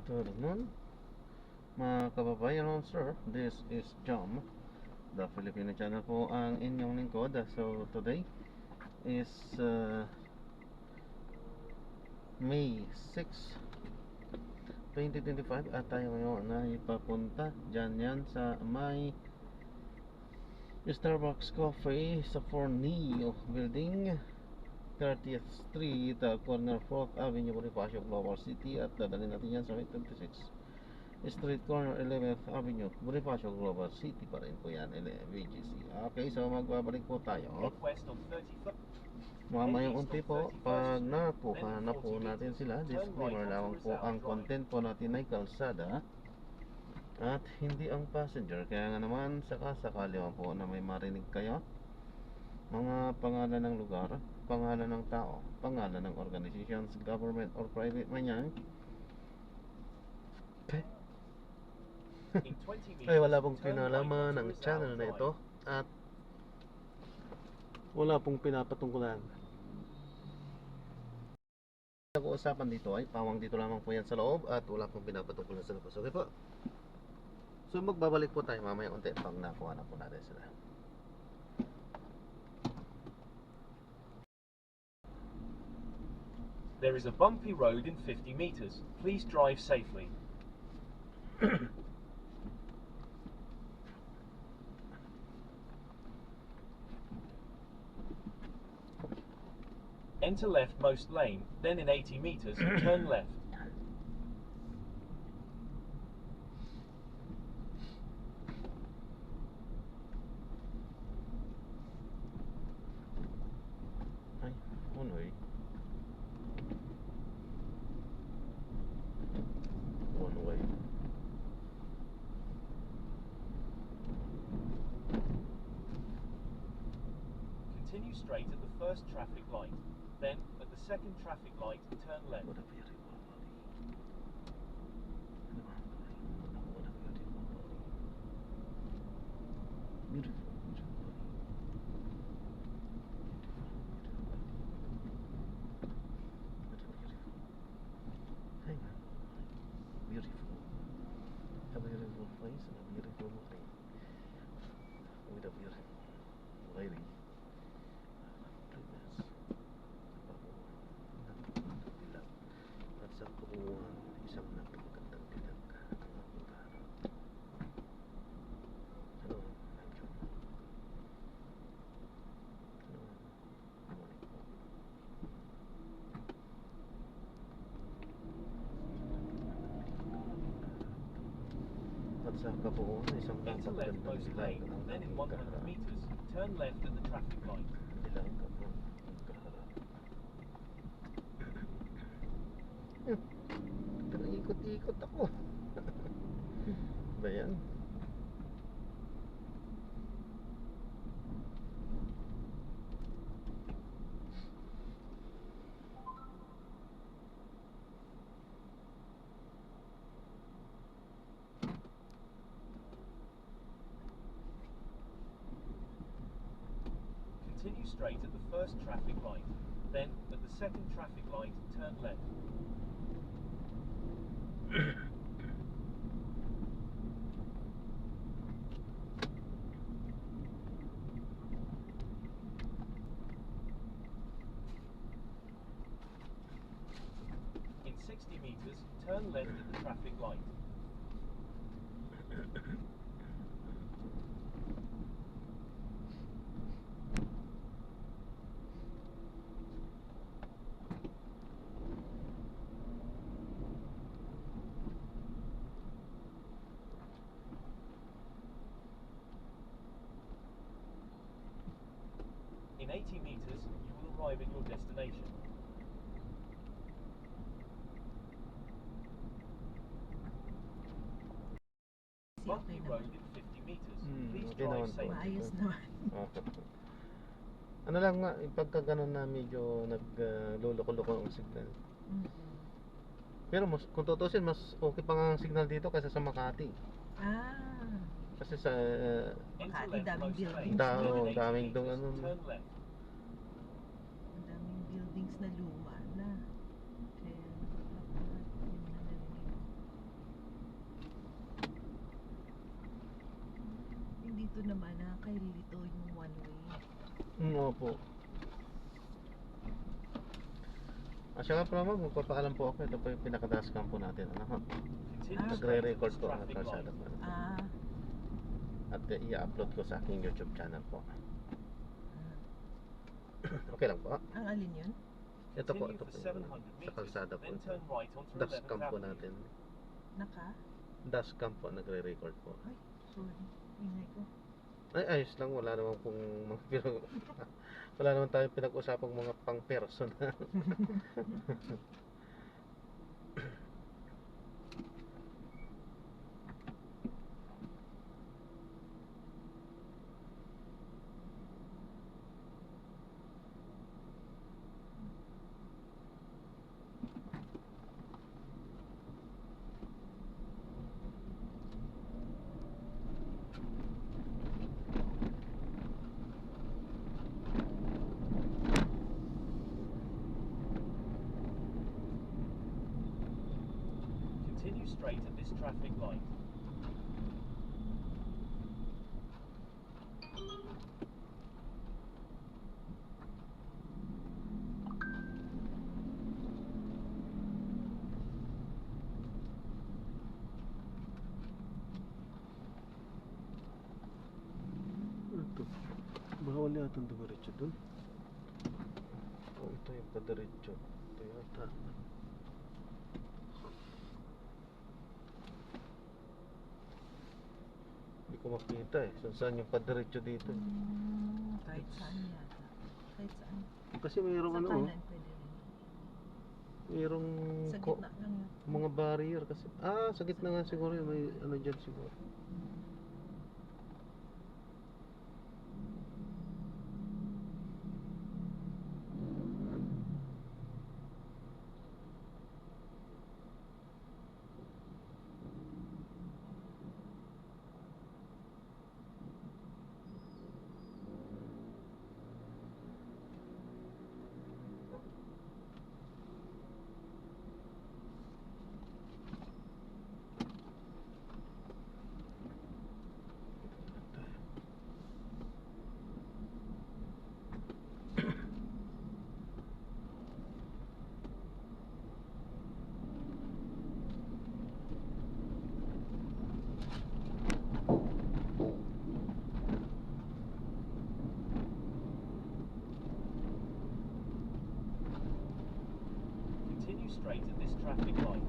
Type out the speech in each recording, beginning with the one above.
afternoon, mga kababayan, sir. This is Jom, the Filipino channel po ang inyong lingkod. So today is May 6, 2025 at tayo ngayon na ipapunta dyan yan sa may Starbucks Coffee sa Forneo Building, 30th Street, corner 4th Avenue, Bonifacio, Global City. At dadalhin natin yan sa 26 Street, corner 11th Avenue, Bonifacio, Global City pa rin po yan, VGC. Okay, so magbabalik po tayo mamayang unti po. Pag nakuha na po natin sila, disclaimer lamang po, ang content po natin ay kalsada at hindi ang passenger. Kaya nga naman, sakasakali po na may marinig kayo mga pangalan ng lugar, pangalan ng tao, pangalan ng organizations, government or private man yan, ay wala pong pinalaman ng channel na ito at wala pong pinapatungkulan. Nag-uusapan dito ay pawang dito lamang po yan sa loob at wala pong pinapatungkulan sa labas. Okay po? So magbabalik po tayo mamaya unti pag nakuha na po natin sila. There is a bumpy road in 50 meters. Please drive safely. Enter leftmost lane, then in 80 meters, turn left. Ay, unoy. One way. Continue straight at the first traffic light. Then, at the second traffic light, turn left. What a beautiful body. What a beautiful body. Beautiful, beautiful body. What a beautiful. Hang on. Beautiful. A beautiful face and a beautiful body. With a beautiful lady. At sa kabuuan, isang napakagandang bilang ang napuntahan. Hello, my God. Hello, morning po. At sa kabuuan, isang Enter napakagandang leftmost bilang lane, ang then in aking 100 kaharap. meters, turn left at the traffic light. Bilang ka po ang kaharap. Ikot-ikot ako. Ba yan? Continue straight at the first traffic light. Then, at the second traffic light, turn left. In 60 meters, turn left at the traffic light. In 80 meters, you will arrive at your destination. Bumpy road in 50 meters. Please Okay naman drive po. safely. Maayos naman. Okay po. Ano lang nga, pagka ganun na medyo nagluloko-loko ang signal. Pero kung tutusin, mas okay pa nga ang signal dito kaysa sa Makati. Ah, Kasi sa Enter Makati, daming leftmost lane, buildings. then in 80 daming dong meters, ano. turn left. ang daming buildings na luma na. Kaya, yun na narinig. dito naman nakakailito yung one way. Opo. Siya nga pala ma'am, magpapaalam po ako. Ito po yung pinaka-dashcam po natin. Ano? Continue straight at Nagre-record this po ang traffic kalsada light. po. Ah, At i-upload ko sa aking YouTube channel po. Okay lang po. ang alin yun? Ito po, Continue ito for po 700 yung sa meters, kalsada po. then turn right onto 11th Dashcam po Avenue. natin. Naka? Dashcam po, nagre-record po. Ay, sorry. Ingay ko. Ay, ayos lang. Wala naman pong mga wala naman tayong pinag-usapang mga pang-personal. Continue straight at this traffic light. Ito. Bawal yata ang dumiretso dun. Oh, ito yung padiretso. Ito yata. Hindi ko makita eh. Saan yung padiretso dito eh. Kahit saan yata. Kahit saan. Kasi mayroong Sa ano oh. kanan pwede rin. Mayroong Sa gitna lang yun. mga barrier kasi. Sa gitna nga siguro yun. May ano dyan siguro. Continue straight at this traffic light.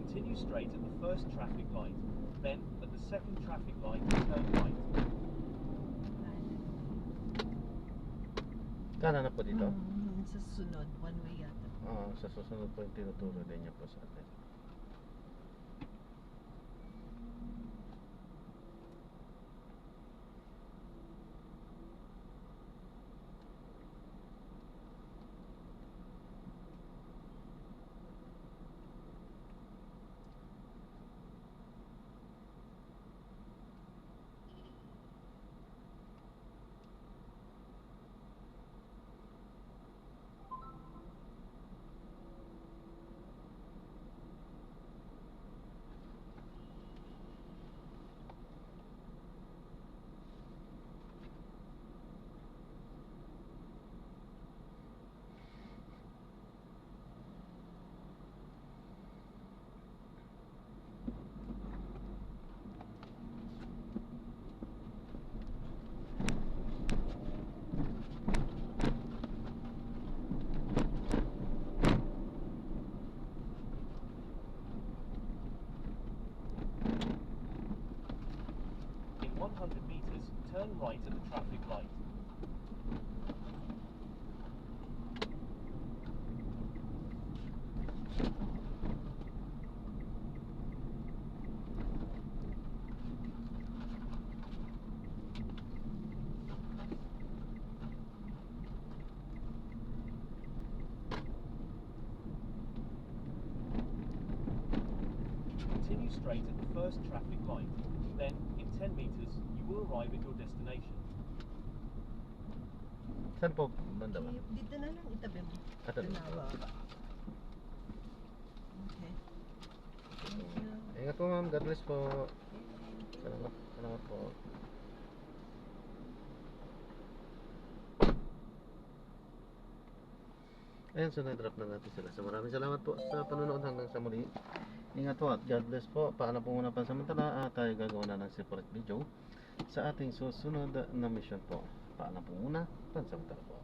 Continue straight at the first traffic light. Then, at the second traffic light, turn right. Kanan na po dito. Sa sunod, one way yata. Sa susunod po yung tinuturo din niya po sa atin. turn right at the traffic light. Continue straight at the first traffic light. Then, in 10 meters, you will arrive at your destination. Saan po banda ba? Dito na lang itabi mo. Ito na. Baba. Okay. Thank you. Ingat po ma'am, God bless po. Salamat, salamat po. Ayan, so na-drop na natin sila. So maraming salamat po sa panonood hanggang sa muli. Ingat po at God bless po. Paano po muna pansamantala at tayo gagawa na ng separate video sa ating susunod na mission po. Paano po muna pansamantala po.